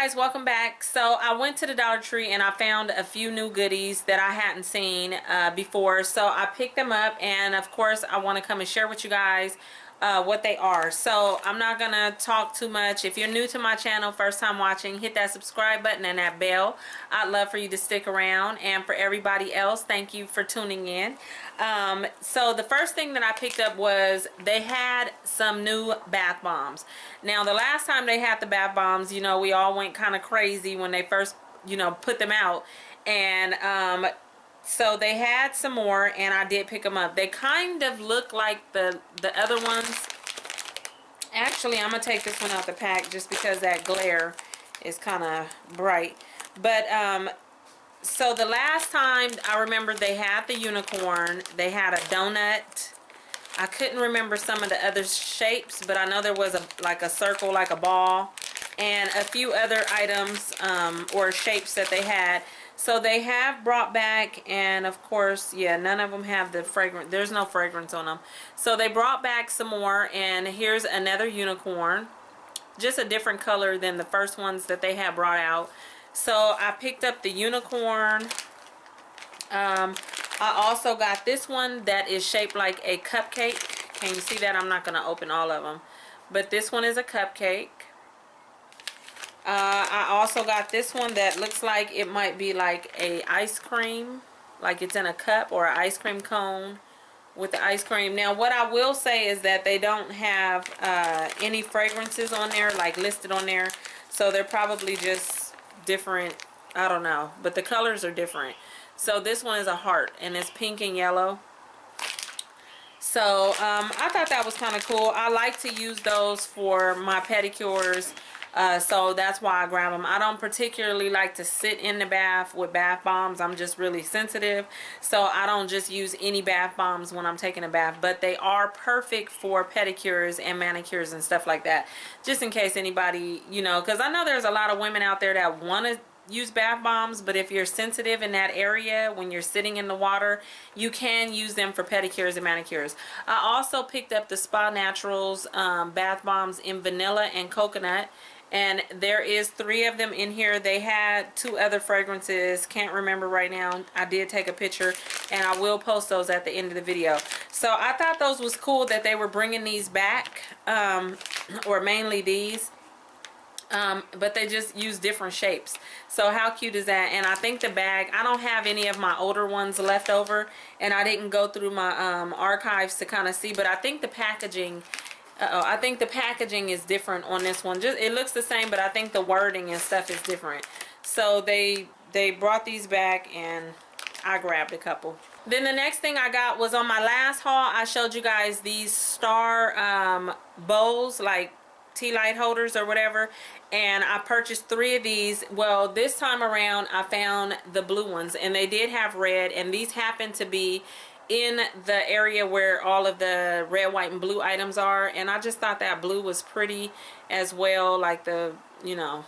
guys, welcome back. So I went to the Dollar Tree and I found a few new goodies that I hadn't seen before. So I picked them up, and of course I want to come and share with you guys what they are. So I'm not gonna talk too much. If you're new to my channel, first time watching, hit that subscribe button and that bell. I'd love for you to stick around, and for everybody else, thank you for tuning in. So the first thing that I picked up was they had some new bath bombs. Now the last time they had the bath bombs, you know, we all went kind of crazy when they first, you know, put them out. And so they had some more, and I did pick them up. They kind of look like the other ones. Actually, I'm gonna take this one out the pack just because that glare is kind of bright. But so the last time I remember, they had the unicorn, they had a donut. I couldn't remember some of the other shapes, but I know there was like a circle, like a ball, and a few other items or shapes that they had. So they have brought back, and of course, yeah, none of them have the fragrance. There's no fragrance on them. So they brought back some more, and here's another unicorn. Just a different color than the first ones that they had brought out. So I picked up the unicorn. I also got this one that is shaped like a cupcake. Can you see that? I'm not going to open all of them. But this one is a cupcake. I also got this one that looks like it might be like a ice cream, like it's in a cup, or an ice cream cone with the ice cream. Now what I will say is that they don't have any fragrances on there, like listed on there, so they're probably just different. I don't know, but the colors are different. So this one is a heart, and it's pink and yellow. So I thought that was kind of cool. I like to use those for my pedicures. So that's why I grab them. I don't particularly like to sit in the bath with bath bombs. I'm just really sensitive. So I don't just use any bath bombs when I'm taking a bath. But they are perfect for pedicures and manicures and stuff like that. Just in case anybody, you know, because I know there's a lot of women out there that want to use bath bombs, but if you're sensitive in that area when you're sitting in the water, you can use them for pedicures and manicures. I also picked up the Spa Naturals bath bombs in vanilla and coconut, and there is 3 of them in here. They had 2 other fragrances, can't remember right now. I did take a picture, and I will post those at the end of the video. So I thought those was cool that they were bringing these back, or mainly these. But they just use different shapes. So how cute is that? And I think the bag, I don't have any of my older ones left over, and I didn't go through my archives to kind of see, but I think the packaging, I think the packaging is different on this one. Just, it looks the same, but I think the wording and stuff is different. So they brought these back, and I grabbed a couple. Then the next thing I got was on my last haul. I showed you guys these star bowls, like tea light holders or whatever, and I purchased 3 of these. Well, this time around I found the blue ones, and they did have red, and these happen to be in the area where all of the red, white, and blue items are, and I just thought that blue was pretty as well, like the, you know,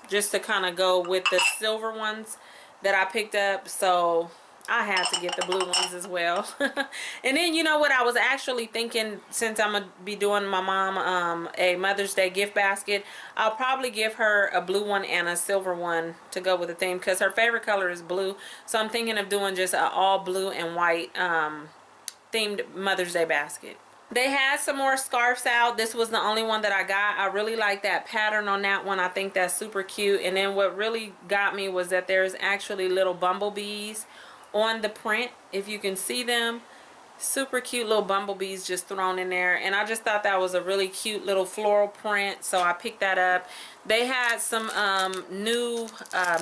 just to kind of go with the silver ones that I picked up. So I had to get the blue ones as well. And then, you know what, I was actually thinking, since I'm gonna be doing my mom a Mother's Day gift basket, I'll probably give her a blue one and a silver one to go with the theme, because her favorite color is blue. So I'm thinking of doing just an all blue and white themed Mother's Day basket. They had some more scarves out. This was the only one that I got. I really like that pattern on that one. I think that's super cute. And then what really got me was that there's actually little bumblebees on the print, if you can see them. Super cute little bumblebees just thrown in there, and I just thought that was a really cute little floral print, so I picked that up. They had some new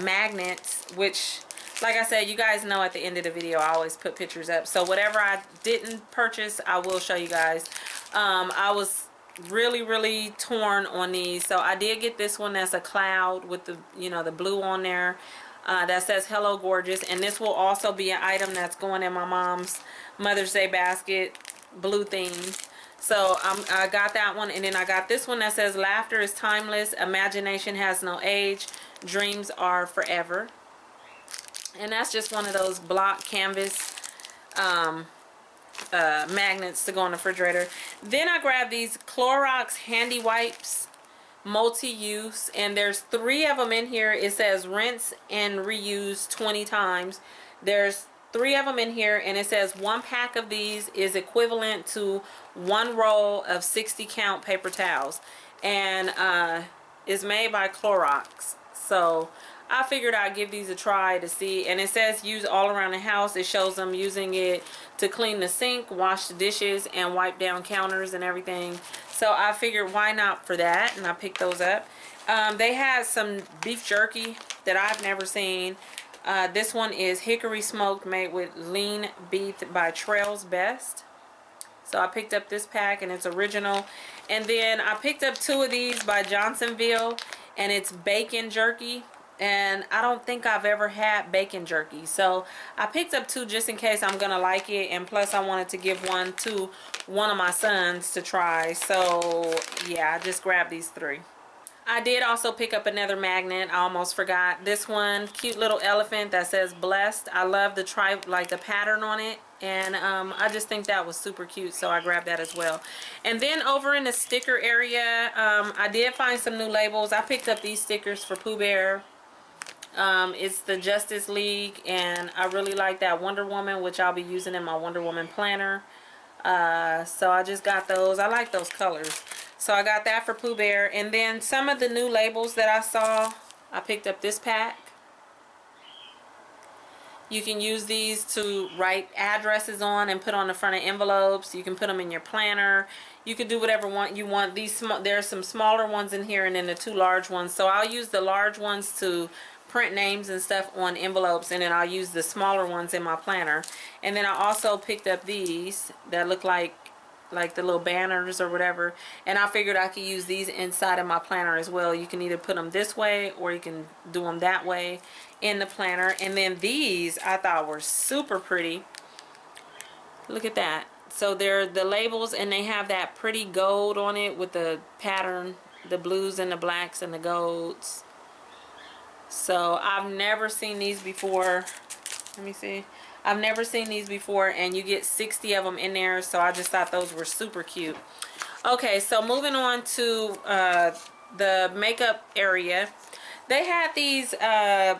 magnets, which, like I said, you guys know at the end of the video I always put pictures up, so whatever I didn't purchase I will show you guys. I was really torn on these, so I did get this one that's a cloud with the, you know, the blue on there. That says hello gorgeous, and this will also be an item that's going in my mom's Mother's Day basket, blue theme. So I got that one, and then I got this one that says laughter is timeless, imagination has no age, dreams are forever. And that's just one of those block canvas magnets to go in the refrigerator. Then I grabbed these Clorox handy wipes. multi-use, and there's 3 of them in here. It says rinse and reuse 20 times. There's 3 of them in here, and it says 1 pack of these is equivalent to 1 roll of 60 count paper towels, and is made by Clorox. So I figured I'd give these a try to see. And it says use all around the house. It shows them using it to clean the sink, wash the dishes, and wipe down counters and everything. So I figured why not for that, and I picked those up. They had some beef jerky that I've never seen. This one is hickory smoked, made with lean beef by Trails Best. So I picked up this pack, and it's original. And then I picked up 2 of these by Johnsonville, and it's bacon jerky. And I don't think I've ever had bacon jerky, so I picked up 2 just in case I'm gonna like it, and plus I wanted to give one to one of my sons to try. So yeah, I just grabbed these 3. I did also pick up another magnet. I almost forgot. This one, cute little elephant that says blessed. I love the the pattern on it, and I just think that was super cute, so I grabbed that as well. And then over in the sticker area, I did find some new labels. I picked up these stickers for Pooh Bear. It's the Justice League, and I really like that Wonder Woman, which I'll be using in my Wonder Woman planner. So I just got those. I like those colors. So I got that for Pooh Bear. And then some of the new labels that I saw, I picked up this pack. You can use these to write addresses on and put on the front of envelopes. You can put them in your planner. You can do whatever you want. There's some smaller ones in here, and then the 2 large ones. So I'll use the large ones to print names and stuff on envelopes, and then I'll use the smaller ones in my planner. And then I also picked up these that look like the little banners or whatever, and I figured I could use these inside of my planner as well. You can either put them this way or you can do them that way in the planner. And then these I thought were super pretty. Look at that. So they're the labels, and they have that pretty gold on it with the pattern, the blues and the blacks and the golds. So I've never seen these before. Let me see. I've never seen these before, and you get 60 of them in there, so I just thought those were super cute. Okay, so moving on to the makeup area. They had these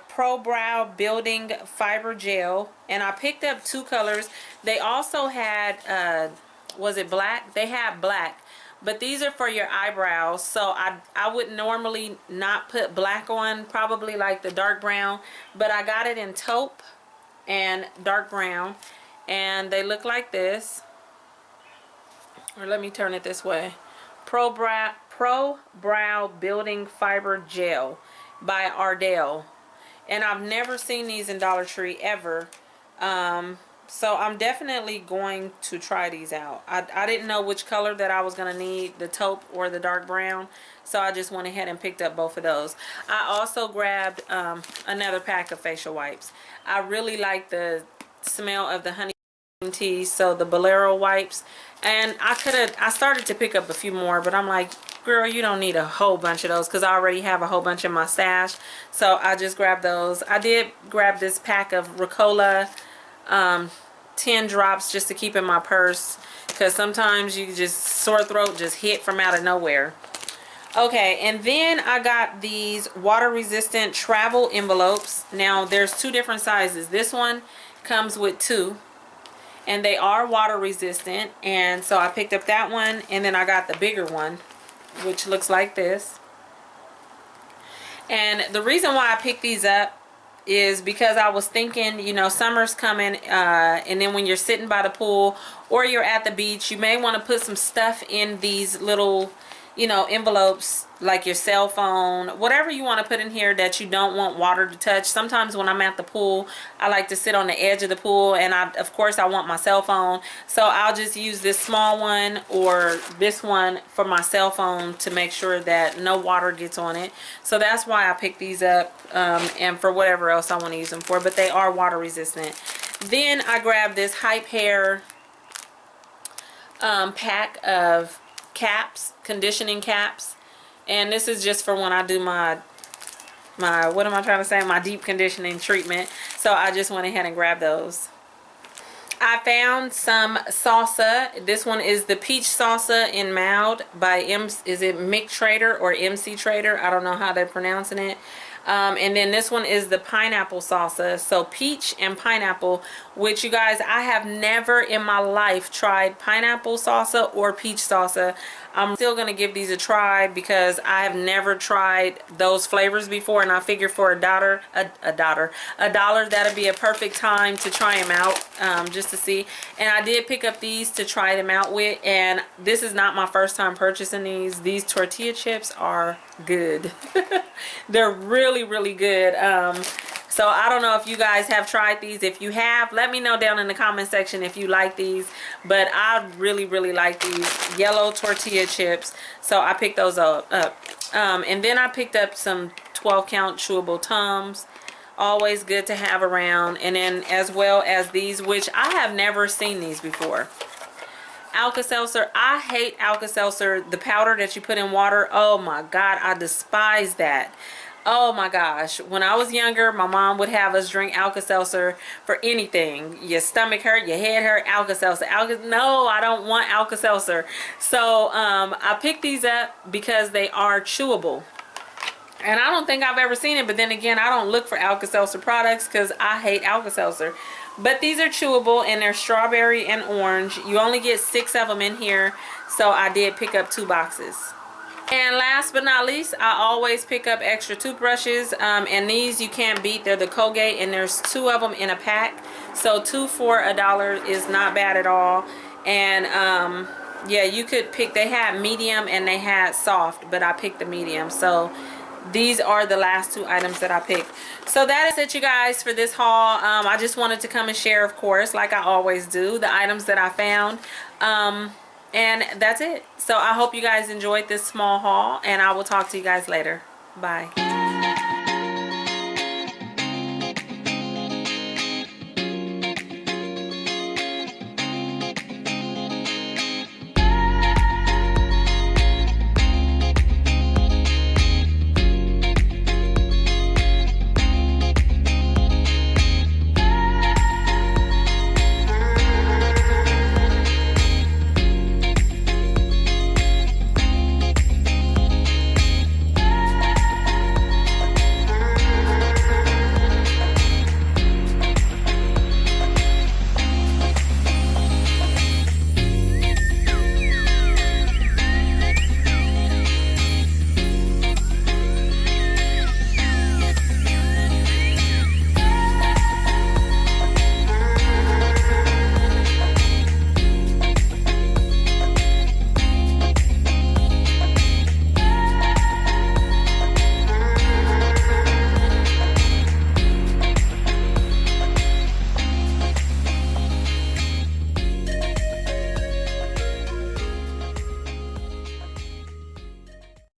Pro Brow Building Fiber Gel, and I picked up 2 colors. They also had, was it black? They had black. But these are for your eyebrows, so I would normally not put black on, probably like the dark brown, but I got it in taupe and dark brown, and they look like this. Or let me turn it this way. Pro Brow Building Fiber Gel by Ardell, and I've never seen these in Dollar Tree ever. So I'm definitely going to try these out. I didn't know which color that I was going to need, the taupe or the dark brown. So I just went ahead and picked up both of those. I also grabbed another pack of facial wipes. I really like the smell of the honey tea, so the Bolero wipes. And I started to pick up a few more, but I'm like, girl, you don't need a whole bunch of those because I already have a whole bunch in my stash. So I just grabbed those. I did grab this pack of Ricola 10 drops just to keep in my purse, because sometimes you just sore throat just hit from out of nowhere. Okay, and then I got these water resistant travel envelopes. Now there's 2 different sizes. This one comes with 2, and they are water resistant, and so I picked up that one, and then I got the bigger one, which looks like this. And the reason why I picked these up is because I was thinking, you know, summer's coming, and then when you're sitting by the pool or you're at the beach, you may want to put some stuff in these little, you know, envelopes, like your cell phone, whatever you want to put in here that you don't want water to touch. Sometimes when I'm at the pool, I like to sit on the edge of the pool, and of course I want my cell phone, so I'll just use this small one or this one for my cell phone to make sure that no water gets on it. So that's why I picked these up, and for whatever else I want to use them for, but they are water resistant. Then I grabbed this Hype Hair pack of caps, conditioning caps, and this is just for when I do my what am I trying to say, my deep conditioning treatment. So I just went ahead and grabbed those. I found some salsa. This one is the peach salsa in mild by is it Mick Trader or MC Trader? I don't know how they're pronouncing it. And then this one is the pineapple salsa. So peach and pineapple, which you guys, I have never in my life tried pineapple salsa or peach salsa. I'm still going to give these a try because I have never tried those flavors before, and I figure for a dollar, that'll be a perfect time to try them out, just to see. And I did pick up these to try them out with, and this is not my first time purchasing these. These tortilla chips are good. They're really, really good. So I don't know if you guys have tried these. If you have, let me know down in the comment section if you like these. But I really, really like these yellow tortilla chips. So I picked those up. And then I picked up some 12 count chewable Tums. Always good to have around. And then as well as these, which I have never seen these before. Alka-Seltzer. I hate Alka-Seltzer. The powder that you put in water. Oh my God, I despise that. Oh my gosh, when I was younger, my mom would have us drink Alka-Seltzer for anything. Your stomach hurt, your head hurt, Alka-Seltzer. No, I don't want Alka-Seltzer. So I picked these up because they are chewable. And I don't think I've ever seen it, but then again, I don't look for Alka-Seltzer products because I hate Alka-Seltzer. But these are chewable, and they're strawberry and orange. You only get 6 of them in here, so I did pick up 2 boxes. And last but not least, I always pick up extra toothbrushes, and these you can't beat. They're the Colgate, and there's 2 of them in a pack, so 2 for $1 is not bad at all. And yeah, you could pick. They had medium and they had soft, but I picked the medium. So these are the last 2 items that I picked. So that is it, you guys, for this haul. I just wanted to come and share, of course, like I always do, the items that I found. And that's it. So I hope you guys enjoyed this small haul, and I will talk to you guys later. Bye.